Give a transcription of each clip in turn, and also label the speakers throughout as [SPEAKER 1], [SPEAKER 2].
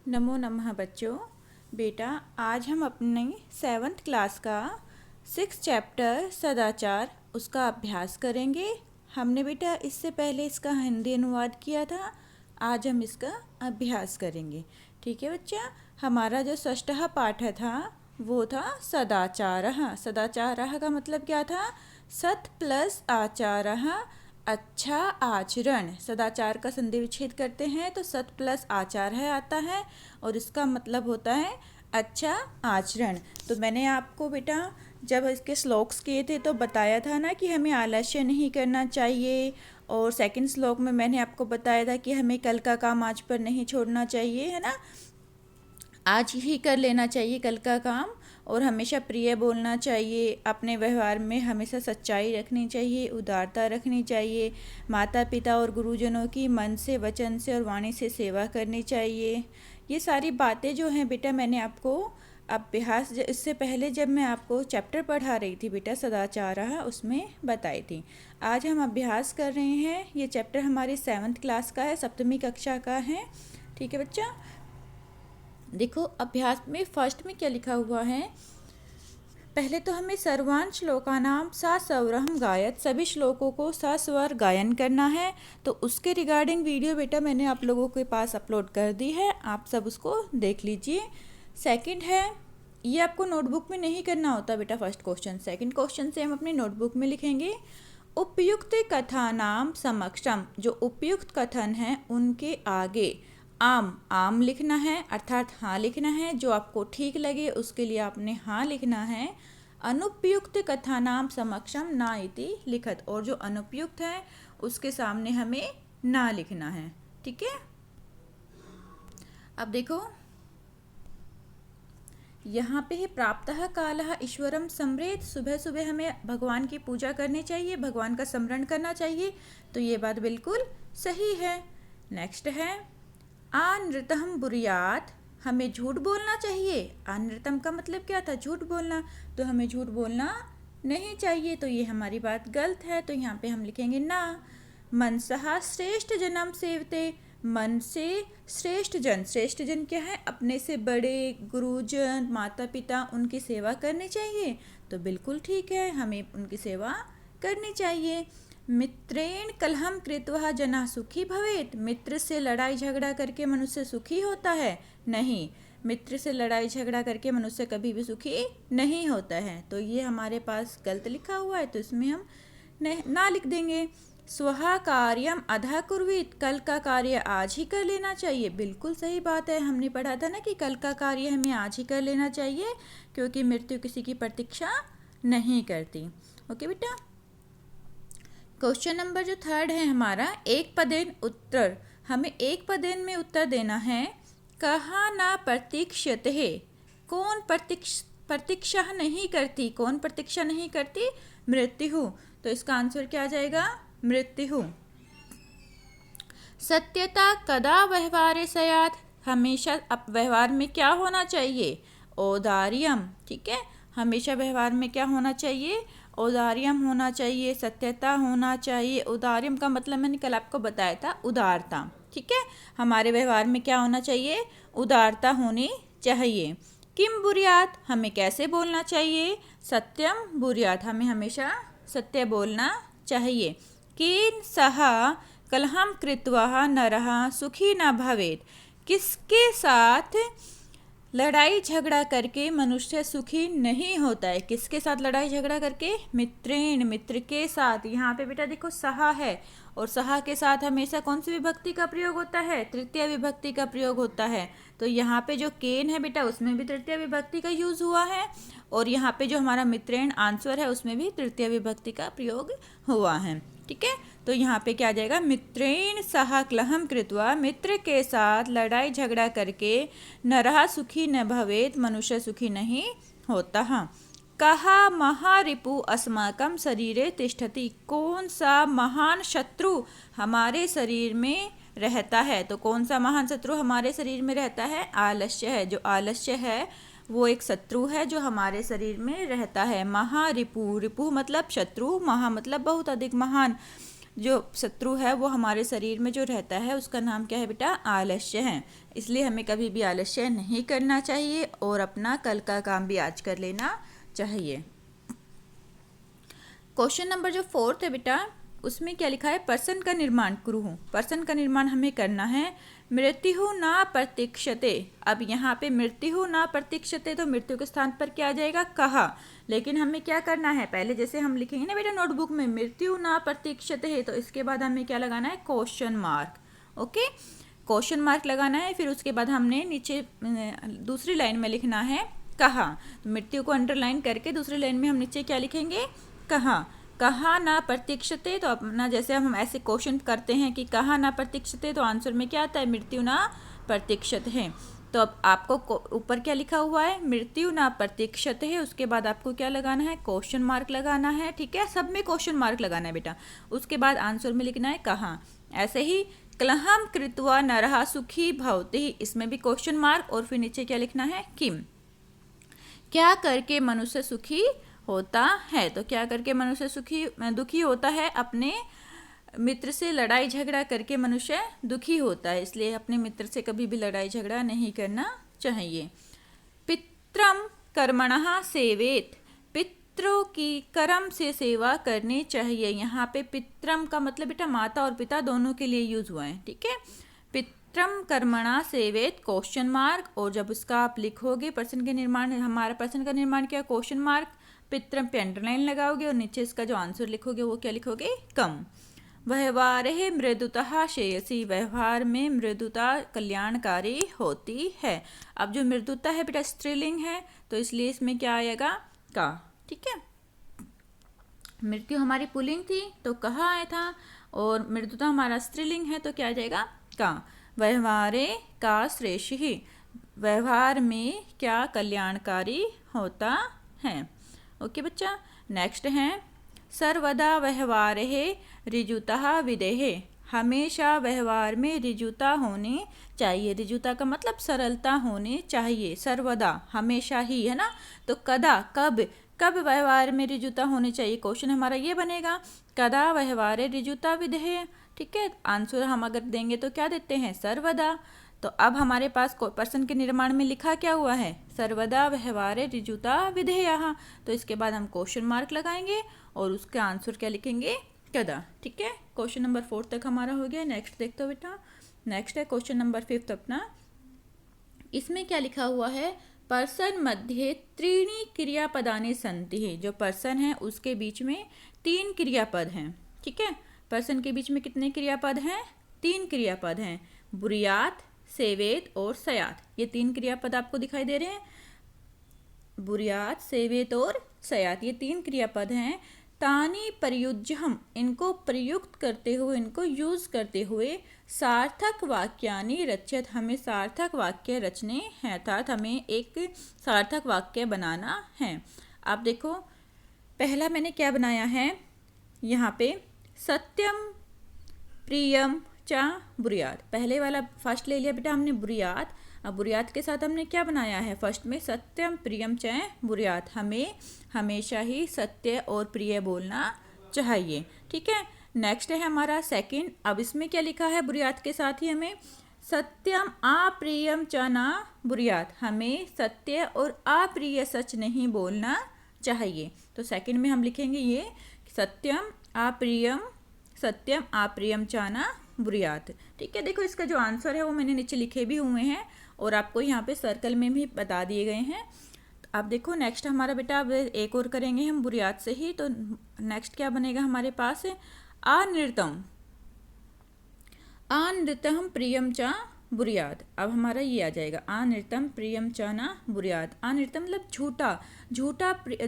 [SPEAKER 1] नमो नमः बच्चों। बेटा आज हम अपनी 7th क्लास का 6 चैप्टर सदाचार उसका अभ्यास करेंगे। हमने बेटा इससे पहले इसका हिंदी अनुवाद किया था। आज हम इसका अभ्यास करेंगे। ठीक है बच्चा। हमारा जो षष्ठः पाठ था वो था सदाचारः। सदाचारः का मतलब क्या था? सत् प्लस आचारः, अच्छा आचरण। सदाचार का संधि विच्छेद करते हैं तो सत प्लस आचार है आता है और इसका मतलब होता है अच्छा आचरण। तो मैंने आपको बेटा जब इसके श्लोक्स किए थे तो बताया था ना कि हमें आलस्य नहीं करना चाहिए, और सेकंड श्लोक में मैंने आपको बताया था कि हमें कल का काम आज पर नहीं छोड़ना चाहिए, है ना। आज ही कर लेना चाहिए कल का काम, और हमेशा प्रिय बोलना चाहिए। अपने व्यवहार में हमेशा सच्चाई रखनी चाहिए, उदारता रखनी चाहिए। माता पिता और गुरुजनों की मन से, वचन से और वाणी से सेवा करनी चाहिए। ये सारी बातें जो हैं बेटा मैंने आपको अभ्यास इससे पहले जब मैं आपको चैप्टर पढ़ा रही थी बेटा सदाचार उसमें बताई थी। आज हम अभ्यास कर रहे हैं। ये चैप्टर हमारी 7th क्लास का है, 7वीं कक्षा का है। ठीक है बच्चा। देखो अभ्यास में फर्स्ट में क्या लिखा हुआ है। पहले तो हमें सर्वान श्लोकानाम सस्वरम गायत, सभी श्लोकों को सस्वर गायन करना है। तो उसके रिगार्डिंग वीडियो बेटा मैंने आप लोगों के पास अपलोड कर दी है, आप सब उसको देख लीजिए। सेकंड है, ये आपको नोटबुक में नहीं करना होता बेटा फर्स्ट क्वेश्चन। सेकंड क्वेश्चन से हम अपनी नोटबुक में लिखेंगे। उपयुक्त कथानाम समक्षम, जो उपयुक्त कथन है उनके आगे आम आम लिखना है, अर्थात हाँ लिखना है। जो आपको ठीक लगे उसके लिए आपने हाँ लिखना है। अनुपयुक्त कथानाम समक्षम ना इति लिखत, और जो अनुपयुक्त है उसके सामने हमें ना लिखना है। ठीक है। अब देखो यहाँ पे है प्राप्तः कालः ईश्वरम समरेत, सुबह सुबह हमें भगवान की पूजा करनी चाहिए, भगवान का स्मरण करना चाहिए। तो ये बात बिल्कुल सही है। नेक्स्ट है अनृतम बुरियात, हमें झूठ बोलना चाहिए। अनृतम का मतलब क्या था? झूठ बोलना। तो हमें झूठ बोलना नहीं चाहिए, तो ये हमारी बात गलत है। तो यहाँ पे हम लिखेंगे ना। मनसहा श्रेष्ठ जनम सेवते, मन से श्रेष्ठ जन, श्रेष्ठ जन क्या है? अपने से बड़े गुरुजन, माता पिता, उनकी सेवा करनी चाहिए। तो बिल्कुल ठीक है, हमें उनकी सेवा करनी चाहिए। मित्रेण कलहम कृत्वा जना सुखी भवेत, मित्र से लड़ाई झगड़ा करके मनुष्य सुखी होता है? नहीं, मित्र से लड़ाई झगड़ा करके मनुष्य कभी भी सुखी नहीं होता है। तो ये हमारे पास गलत लिखा हुआ है, तो इसमें हम ना लिख देंगे। स्वहा कार्यम अधा कुर्वीत, कल का कार्य आज ही कर लेना चाहिए। बिल्कुल सही बात है, हमने पढ़ा था ना कि कल का कार्य हमें आज ही कर लेना चाहिए, क्योंकि मृत्यु किसी की प्रतीक्षा नहीं करती। ओके बेटा। क्वेश्चन नंबर जो थर्ड है हमारा, एक पदेन उत्तर, हमें एक पदेन में उत्तर देना है। कहा ना प्रतीक्षते है, कौन प्रतीक्षा नहीं करती? कौन प्रतीक्षा नहीं करती? मृत्यु। तो इसका आंसर क्या आ जाएगा? मृत्यु। सत्यता कदा व्यवहारे स्यात्, हमेशा अब व्यवहार में क्या होना चाहिए? औदार्यम। ठीक है, हमेशा व्यवहार में क्या होना चाहिए? औदार्यम होना चाहिए, सत्यता होना चाहिए। औदार्यम का मतलब मैंने कल आपको बताया था, उदारता। ठीक है, हमारे व्यवहार में क्या होना चाहिए? उदारता होनी चाहिए। किम बुर्यात, हमें कैसे बोलना चाहिए? सत्यम बुर्यात, हमें हमेशा सत्य बोलना चाहिए। केन सह कलहम कृत्वा नरः सुखी न भवेत्, किसके साथ लड़ाई झगड़ा करके मनुष्य सुखी नहीं होता है? किसके साथ लड़ाई झगड़ा करके? मित्रेण, मित्र के साथ। यहाँ पे बेटा देखो सहा है, और सहा के साथ हमेशा कौन सी विभक्ति का प्रयोग होता है? तृतीय विभक्ति का प्रयोग होता है। तो यहाँ पे जो केन है बेटा उसमें भी तृतीय विभक्ति का यूज हुआ है, और यहाँ पे जो हमारा मित्रेण आंसर है उसमें भी तृतीय विभक्ति का प्रयोग हुआ है। ठीक है, तो यहाँ पे क्या आ जाएगा? मित्रेण सह क्लहम कृत्वा, मित्र के साथ लड़ाई झगड़ा करके नरः सुखी न भवेत, मनुष्य सुखी नहीं होता। हाँ, कहा महारिपु अस्माकम शरीरे तिष्ठति, कौन सा महान शत्रु हमारे शरीर में रहता है? तो कौन सा महान शत्रु हमारे शरीर में रहता है? आलस्य है। जो आलस्य है वो एक शत्रु है जो हमारे शरीर में रहता है। महारिपु, रिपु मतलब शत्रु, महा मतलब बहुत अधिक महान। जो शत्रु है वो हमारे शरीर में जो रहता है उसका नाम क्या है बेटा, आलस्य है। इसलिए हमें कभी भी आलस्य नहीं करना चाहिए और अपना कल का काम भी आज कर लेना चाहिए। क्वेश्चन नंबर जो 4 है बेटा, उसमें क्या लिखा है, पर्सन का निर्माण कुरु। पर्सन का निर्माण हमें करना है। मृत्यु ना प्रतीक्षते। अब यहाँ पे मृत्यु ना प्रतीक्षते, तो मृत्यु के स्थान पर क्या आ जाएगा, कहा। लेकिन हमें क्या करना है, पहले जैसे हम लिखेंगे ना बेटा नोटबुक में मृत्यु ना प्रतीक्षते है, तो इसके बाद हमें क्या लगाना है, question mark. Okay, question mark लगाना है। फिर उसके बाद हमने नीचे दूसरी लाइन में लिखना है कहा। तो मृत्यु को अंडरलाइन करके दूसरी लाइन में हम नीचे क्या लिखेंगे, कहा। कहा ना प्रतीक्षते, तो अपना जैसे हम ऐसे क्वेश्चन करते हैं कि कहा ना प्रतीक्षते, तो आंसर में क्या आता है, मृत्यु ना प्रतीक्षत है। तो अब आपको ऊपर क्या लिखा हुआ है, मृत्यु ना प्रतीक्षत है, उसके बाद आपको क्या लगाना है, क्वेश्चन मार्क लगाना है। ठीक है, सब में क्वेश्चन मार्क लगाना है बेटा। उसके बाद आंसर में लिखना है कहा। ऐसे ही क्लहम कृत्वा नरः सुखी भवति, इसमें भी क्वेश्चन मार्क, और फिर नीचे क्या लिखना है, किम, क्या करके मनुष्य सुखी होता है। तो क्या करके मनुष्य दुखी होता है, अपने मित्र से लड़ाई झगड़ा करके मनुष्य दुखी होता है। इसलिए अपने मित्र से कभी भी लड़ाई झगड़ा नहीं करना चाहिए। पित्रम कर्मणः सेवेत, पितरों की कर्म से सेवा करनी चाहिए। यहाँ पे पित्रम का मतलब बेटा माता और पिता दोनों के लिए यूज हुआ है। ठीक है, पित्रम कर्मणा सेवेत क्वेश्चन मार्क, और जब उसका आप लिखोगे पर्सन के निर्माण, हमारा पर्सन का निर्माण क्या, क्वेश्चन मार्क, पित्रम पे अंडरलाइन लगाओगे और नीचे इसका जो आंसर लिखोगे वो क्या लिखोगे, कम। व्यवहारे मृदुता श्रेयसी, व्यवहार में मृदुता कल्याणकारी होती है। अब जो मृदुता है बेटा स्त्रीलिंग है, तो इसलिए इसमें क्या आएगा, का। ठीक है, मृत्यु हमारी पुल्लिंग थी तो कहा आया था, और मृदुता हमारा स्त्रीलिंग है तो क्या आ जाएगा, का। व्यवहारे का श्रेष्ठ ही, व्यवहार में क्या कल्याणकारी होता है। ओके बच्चा, नेक्स्ट है सर्वदा व्यवहारे ऋजुता विदेहे, हमेशा व्यवहार में ऋजुता होनी चाहिए। ऋजुता का मतलब सरलता होनी चाहिए, सर्वदा हमेशा ही, है ना। तो कदा, कब, कब व्यवहार में ऋजुता होनी चाहिए, क्वेश्चन हमारा ये बनेगा, कदा व्यवहारे ऋजुता विदेहे। ठीक है, आंसर हम अगर देंगे तो क्या देते हैं, सर्वदा। तो अब हमारे पास पर्सन के निर्माण में लिखा क्या हुआ है, सर्वदा व्यवहारे ऋजुता विधेयः। तो इसके बाद हम क्वेश्चन मार्क लगाएंगे और उसका आंसर क्या लिखेंगे, कदा। ठीक है, क्वेश्चन नंबर 4 तक हमारा हो गया। नेक्स्ट देखते हो बेटा, नेक्स्ट है क्वेश्चन नंबर 5 अपना। इसमें क्या लिखा हुआ है, पर्सन मध्य त्रीणि क्रियापदानि सन्ति, जो पर्सन है उसके बीच में 3 क्रियापद हैं। ठीक है, पर्सन के बीच में कितने क्रियापद हैं, 3 क्रियापद हैं, बुरियात, सेवेत और सयात। ये 3 क्रियापद आपको दिखाई दे रहे हैं, बुरियात, सेवेत और सयात, ये 3 क्रियापद हैं। तानी प्रयुज्य, हम इनको प्रयुक्त करते हुए, इनको यूज करते हुए सार्थक वाक्यानि रचयत, हमें सार्थक वाक्य रचने हैं, अर्थात हमें एक सार्थक वाक्य बनाना है। आप देखो पहला मैंने क्या बनाया है, यहाँ पे सत्यम प्रियम चा बुरियात, पहले वाला फर्स्ट ले लिया बेटा हमने बुरियात। अब बुरियात के साथ हमने क्या बनाया है, फर्स्ट में सत्यम प्रियम च बुरियात, हमें हमेशा ही सत्य और प्रिय बोलना चाहिए। ठीक है, नेक्स्ट है हमारा सेकंड। अब इसमें क्या लिखा है, बुरियात के साथ ही हमें सत्यम अप्रियम च ना बुरियात, हमें सत्य और अप्रिय सच नहीं बोलना चाहिए। तो सेकंड में हम लिखेंगे ये सत्यम अप्रियम चाना बुरियात। ठीक है, देखो इसका जो आंसर है वो मैंने नीचे लिखे भी हुए हैं और आपको यहाँ पे सर्कल में भी बता दिए गए हैं। अब देखो नेक्स्ट हमारा बेटा, अब एक और करेंगे हम बुरियात से ही। तो नेक्स्ट क्या बनेगा हमारे पास, अनृतम प्रियम चा बुरियात। अब हमारा ये आ जाएगा अनृतम प्रियम चा ना बुरियात। अनृतम मतलब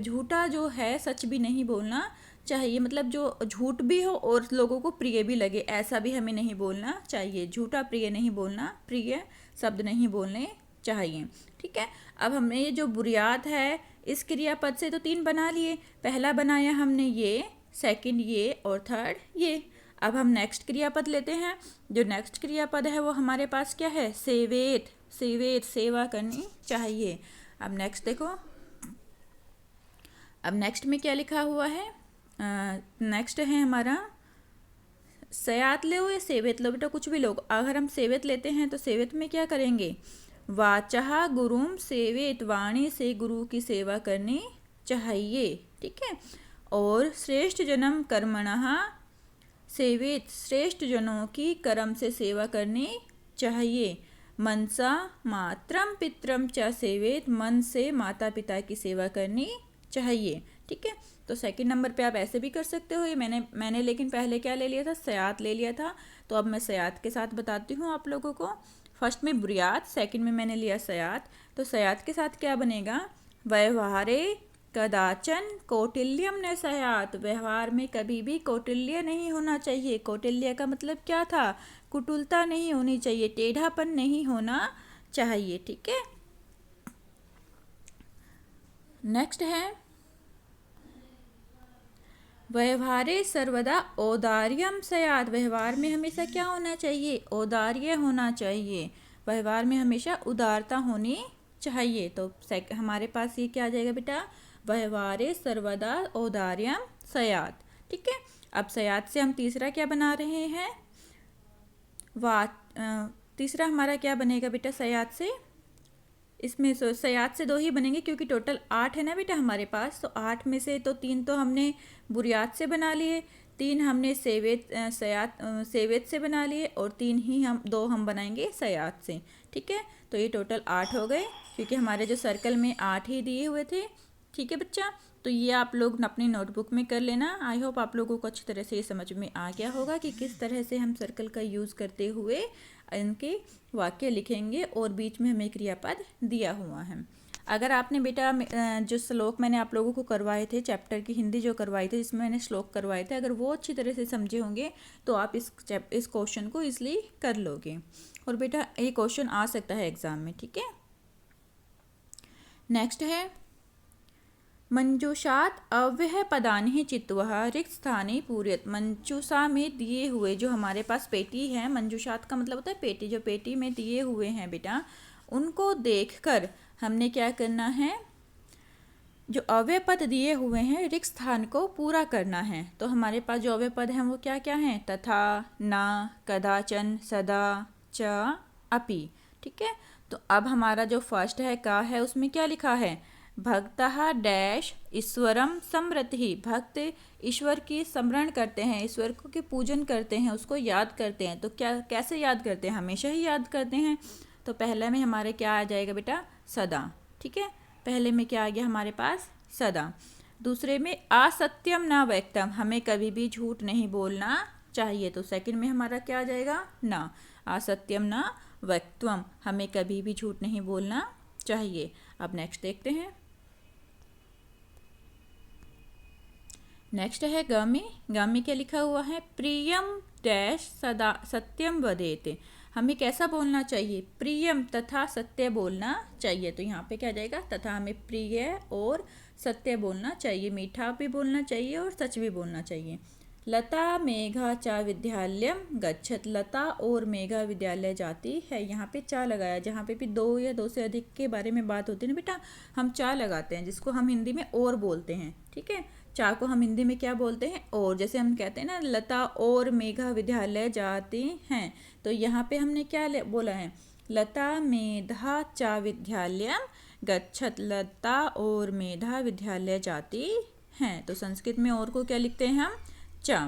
[SPEAKER 1] झूठा जो है, सच भी नहीं बोलना चाहिए, मतलब जो झूठ भी हो और लोगों को प्रिय भी लगे, ऐसा भी हमें नहीं बोलना चाहिए। झूठा प्रिय नहीं बोलना, प्रिय शब्द नहीं बोलने चाहिए। ठीक है, अब हमने ये जो बुरियात है इस क्रियापद से तो 3 बना लिए, पहला बनाया हमने ये, सेकंड ये और थर्ड ये। अब हम नेक्स्ट क्रियापद लेते हैं। जो नेक्स्ट क्रियापद है वो हमारे पास क्या है, सेवेत, सेवा करनी चाहिए। अब नेक्स्ट देखो, अब नेक्स्ट में क्या लिखा हुआ है, नेक्स्ट है हमारा सयात लो या सेवेत लो बेटा, कुछ भी लो। अगर हम सेवेत लेते हैं तो सेवेत में क्या करेंगे, वाचः गुरुम सेवेत, वाणी से गुरु की सेवा करनी चाहिए, ठीक है। और श्रेष्ठ जन्म कर्मणः सेवेत, श्रेष्ठ जनों की कर्म से सेवा करनी चाहिए। मनसा मातरम पितरम च सेवेत, मन से माता पिता की सेवा करनी चाहिए, ठीक है। तो सेकंड नंबर पे आप ऐसे भी कर सकते हो। ये मैंने लेकिन पहले क्या ले लिया था, सयात ले लिया था। तो अब मैं सयात के साथ बताती हूँ आप लोगों को। फर्स्ट में बुरियात, सेकंड में मैंने लिया सयात। तो सयात के साथ क्या बनेगा, व्यवहारे कदाचन कौटिल्यम न सयात, व्यवहार में कभी भी कौटिल्य नहीं होना चाहिए। कौटिल्य का मतलब क्या था, कुटिलता नहीं होनी चाहिए, टेढ़ापन नहीं होना चाहिए, ठीक है। नेक्स्ट है व्यवहारे सर्वदा औदार्यम सयात, व्यवहार में हमेशा क्या होना चाहिए, औदार्य होना चाहिए। व्यवहार में हमेशा उदारता होनी चाहिए। तो हमारे पास ये क्या आ जाएगा बेटा, व्यवहारे सर्वदा औदार्यम सयात, ठीक है। अब सयात से हम तीसरा क्या बना रहे हैं, तीसरा हमारा क्या बनेगा बेटा सयात से, इसमें सयात से 2 ही बनेंगे क्योंकि टोटल 8 है ना बेटा हमारे पास। तो 8 में से तो 3 तो हमने बुरियात से बना लिए, 3 हमने सेवेत से बना लिए, और 3 ही 2 हम बनाएंगे सयात से, ठीक है। तो ये टोटल 8 हो गए क्योंकि हमारे जो सर्कल में 8 ही दिए हुए थे, ठीक है बच्चा। तो ये आप लोग अपनी नोटबुक में कर लेना। आई होप आप लोगों को अच्छी तरह से ये समझ में आ गया होगा कि किस तरह से हम सर्कल का यूज़ करते हुए इनके वाक्य लिखेंगे, और बीच में हमें क्रियापद दिया हुआ है। अगर आपने बेटा जो श्लोक मैंने आप लोगों को करवाए थे, चैप्टर की हिंदी जो करवाई थी, जिसमें मैंने श्लोक करवाए थे, अगर वो अच्छी तरह से समझे होंगे तो आप इस क्वेश्चन को ईजिली कर लोगे। और बेटा ये क्वेश्चन आ सकता है एग्जाम में, ठीक है। नेक्स्ट है मंजूषात अव्यय पदानि चित्वः रिक्त स्थाने पूर्यत। मंजूषा में दिए हुए जो हमारे पास पेटी है, मंजूषात का मतलब होता है पेटी, जो पेटी में दिए हुए हैं बेटा, उनको देखकर हमने क्या करना है, जो अव्यय पद दिए हुए हैं रिक्त स्थान को पूरा करना है। तो हमारे पास जो अव्यय पद हैं वो क्या क्या हैं, तथा, न, कदाचन, सदा, च, अपि, ठीक है। तो अब हमारा जो फर्स्ट है का है, उसमें क्या लिखा है, भक्तः डैश ईश्वरम समृति, भक्त ईश्वर की स्मरण करते हैं, ईश्वर को के पूजन करते हैं, उसको याद करते हैं। तो क्या कैसे याद करते हैं, हमेशा ही याद करते हैं। तो पहले में हमारे क्या आ जाएगा बेटा, सदा, ठीक है। पहले में क्या आ गया हमारे पास, सदा। दूसरे में असत्यम न व्यक्तम, हमें कभी भी झूठ नहीं बोलना चाहिए। तो सेकंड में हमारा क्या आ जाएगा, ना, असत्यम न व्यक्तम, हमें कभी भी झूठ नहीं बोलना चाहिए। अब नेक्स्ट देखते हैं। नेक्स्ट है ग में क्या लिखा हुआ है, प्रियम डैश सदा सत्यम वदेत, हमें कैसा बोलना चाहिए, प्रियम तथा सत्य बोलना चाहिए। तो यहाँ पे क्या जाएगा, तथा हमें प्रिय और सत्य बोलना चाहिए, मीठा भी बोलना चाहिए और सच भी बोलना चाहिए। लता मेघा चा विद्यालयम गच्छत, लता और मेघा विद्यालय जाती है। यहाँ पे चा लगाया, जहाँ पे भी 2 या 2 से अधिक के बारे में बात होती है ना बेटा, हम चा लगाते हैं, जिसको हम हिंदी में और बोलते हैं, ठीक है। चा को हम हिंदी में क्या बोलते हैं, और, जैसे हम कहते हैं ना, लता और मेघा विद्यालय जाती हैं। तो यहाँ पे हमने क्या बोला है, लता मेधा चा विद्यालयम गच्छत, लता और मेधा विद्यालय जाती हैं। तो संस्कृत में और को क्या लिखते हैं हम, चा।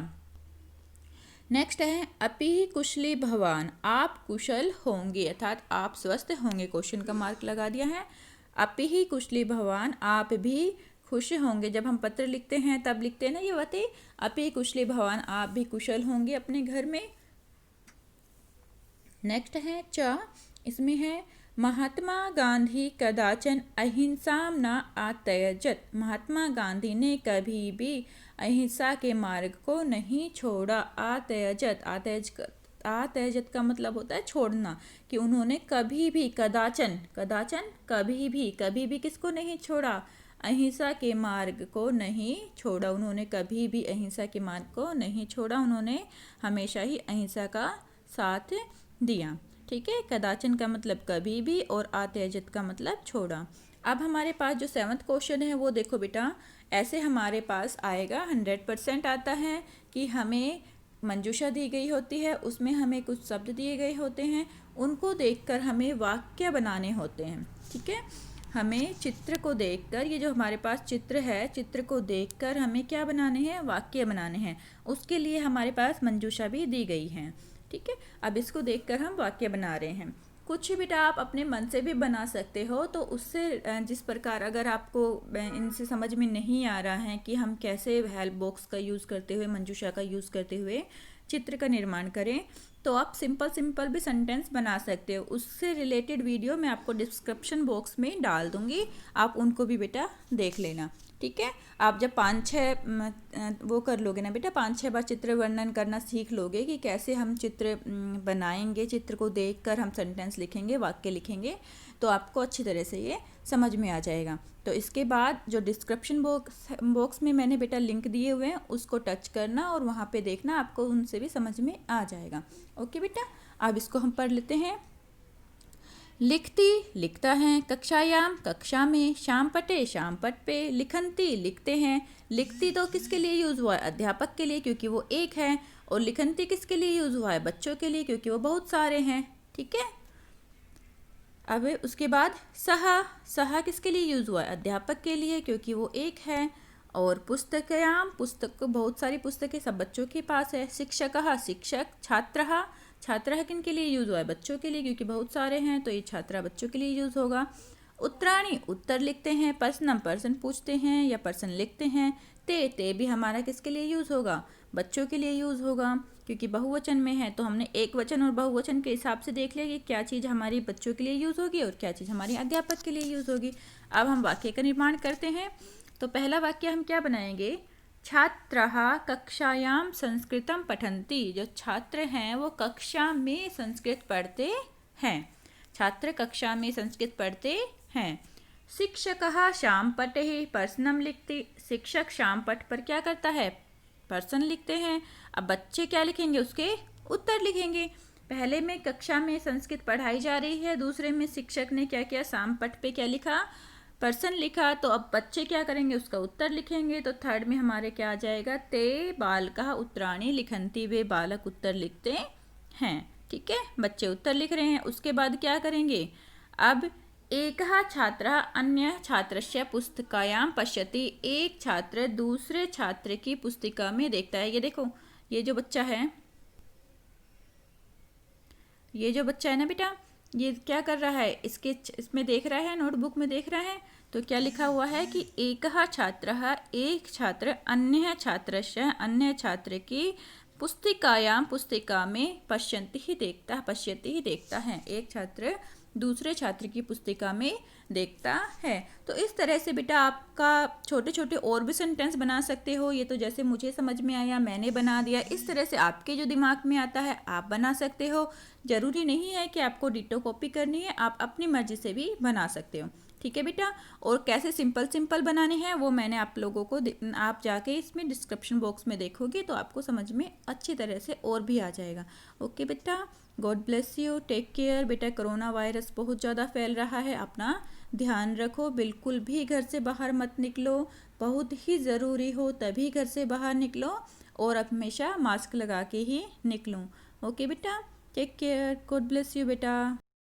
[SPEAKER 1] नेक्स्ट है अपि कुशली भवान, आप कुशल होंगे, अर्थात आप स्वस्थ होंगे, क्वेश्चन का मार्क लगा दिया है। अपि ही कुशली भवान, आप भी खुश होंगे। जब हम पत्र लिखते हैं तब लिखते हैं ना ये बातें, अपि कुशली भवान, आप भी कुशल होंगे अपने घर में। नेक्स्ट है च, इसमें है महात्मा गांधी कदाचन अहिंसा न आत्यजत, महात्मा गांधी ने कभी भी अहिंसा के मार्ग को नहीं छोड़ा। आत्यजत, आत्यजत का मतलब होता है छोड़ना, कि उन्होंने कभी भी, कदाचन, कदाचन कभी भी किसको नहीं छोड़ा, अहिंसा के मार्ग को नहीं छोड़ा। उन्होंने कभी भी अहिंसा के मार्ग को नहीं छोड़ा, उन्होंने हमेशा ही अहिंसा का साथ दिया, ठीक है। कदाचन का मतलब कभी भी, और आत्यजत का मतलब छोड़ा। अब हमारे पास जो 7वां क्वेश्चन है वो देखो बेटा, ऐसे हमारे पास आएगा, 100% आता है कि हमें मंजूषा दी गई होती है, उसमें हमें कुछ शब्द दिए गए होते हैं, उनको देखकर हमें वाक्य बनाने होते हैं। ठीक है, हमें चित्र को देखकर, ये जो हमारे पास चित्र है, चित्र को देखकर हमें क्या बनाने हैं, वाक्य बनाने हैं। उसके लिए हमारे पास मंजूषा भी दी गई है। ठीक है, अब इसको देखकर हम वाक्य बना रहे हैं। कुछ बेटा आप अपने मन से भी बना सकते हो, तो उससे जिस प्रकार अगर आपको इनसे समझ में नहीं आ रहा है कि हम कैसे हेल्प बॉक्स का यूज़ करते हुए, मंजूषा का यूज़ करते हुए चित्र का निर्माण करें, तो आप सिंपल भी सेंटेंस बना सकते हो। उससे रिलेटेड वीडियो मैं आपको डिस्क्रिप्शन बॉक्स में डाल दूँगी, आप उनको भी बेटा देख लेना। ठीक है, आप जब 5-6 वो कर लोगे ना बेटा, 5-6 बार चित्र वर्णन करना सीख लोगे कि कैसे हम चित्र बनाएंगे, चित्र को देखकर हम सेंटेंस लिखेंगे, वाक्य लिखेंगे, तो आपको अच्छी तरह से ये समझ में आ जाएगा। तो इसके बाद जो डिस्क्रिप्शन बॉक्स में मैंने बेटा लिंक दिए हुए हैं, उसको टच करना और वहाँ पे देखना, आपको उनसे भी समझ में आ जाएगा। ओके बेटा, अब इसको हम पढ़ लेते हैं। लिखती लिखता है, कक्षायाम कक्षा में, शाम पटे शाम पट पे, लिखंती लिखते हैं। लिखती तो किसके लिए यूज़ हुआ है, अध्यापक के लिए, क्योंकि वो एक है, और लिखंती किसके लिए यूज़ हुआ है, बच्चों के लिए, क्योंकि वो बहुत सारे हैं। ठीक है, अब उसके बाद सहा, सहा किसके लिए यूज़ हुआ है, अध्यापक के लिए, क्योंकि वो एक है। और पुस्तकयाम, पुस्तक, बहुत सारी पुस्तकें सब बच्चों के पास है। शिक्षकः शिक्षक, छात्रः, छात्रः किन के लिए यूज़ हुआ है, बच्चों के लिए, क्योंकि बहुत सारे हैं, तो ये छात्रा बच्चों के लिए यूज़ होगा। उत्तराणी, उत्तर लिखते हैं। प्रश्नम, प्रश्न पूछते हैं या प्रश्न लिखते हैं। ते भी हमारा किसके लिए यूज़ होगा, बच्चों के लिए यूज़ होगा, क्योंकि बहुवचन में है, तो हमने एक वचन और बहुवचन के हिसाब से देख लिया कि क्या चीज़ हमारी बच्चों के लिए यूज़ होगी और क्या चीज़ हमारी अध्यापक के लिए यूज़ होगी। अब हम वाक्य का निर्माण करते हैं। तो पहला वाक्य हम क्या बनाएंगे, छात्रः कक्षायाम संस्कृतम पठन्ति। जो छात्र हैं वो कक्षा में संस्कृत पढ़ते हैं, छात्र कक्षा में संस्कृत पढ़ते हैं। शिक्षकः शाम पटे प्रश्नम लिखते, शिक्षक शाम पट पर क्या करता है, प्रश्न लिखते हैं। अब बच्चे क्या लिखेंगे, उसके उत्तर लिखेंगे। पहले में कक्षा में संस्कृत पढ़ाई जा रही है, दूसरे में शिक्षक ने क्या किया, शाम पट पे क्या लिखा, प्रश्न लिखा, तो अब बच्चे क्या करेंगे, उसका उत्तर लिखेंगे। तो थर्ड में हमारे क्या आ जाएगा, ते बालकः उत्तराणि लिखन्ति, वे बालक उत्तर लिखते हैं। ठीक है, बच्चे उत्तर लिख रहे हैं। उसके बाद क्या करेंगे, अब एकः छात्रः अन्य छात्रस्य पुस्तिकायां पश्यति, एक छात्र दूसरे छात्र की पुस्तिका में देखता है। ये देखो, ये जो बच्चा है, ये जो बच्चा है ना बेटा, ये क्या कर रहा है, इसमें देख रहा है, नोटबुक में देख रहा है। तो क्या लिखा हुआ है कि एकः छात्रः, एक छात्र, अन्य छात्रस्य, अन्य छात्र की पुस्तिकायां, पुस्तिका में, पश्यति ही देखता है, एक छात्र दूसरे छात्र की पुस्तिका में देखता है। तो इस तरह से बेटा आपका छोटे छोटे और भी सेंटेंस बना सकते हो। ये तो जैसे मुझे समझ में आया मैंने बना दिया, इस तरह से आपके जो दिमाग में आता है आप बना सकते हो। ज़रूरी नहीं है कि आपको डिटो कॉपी करनी है, आप अपनी मर्जी से भी बना सकते हो। ठीक है बेटा, और कैसे सिंपल बनाने हैं वो मैंने आप लोगों को, आप जाके इसमें डिस्क्रिप्शन बॉक्स में देखोगे तो आपको समझ में अच्छी तरह से और भी आ जाएगा। ओके बेटा, God bless you, take care बेटा। कोरोना वायरस बहुत ज़्यादा फैल रहा है, अपना ध्यान रखो, बिल्कुल भी घर से बाहर मत निकलो, बहुत ही ज़रूरी हो तभी घर से बाहर निकलो, और हमेशा मास्क लगा के ही निकलो। ओके बेटा, take care, God bless you बेटा।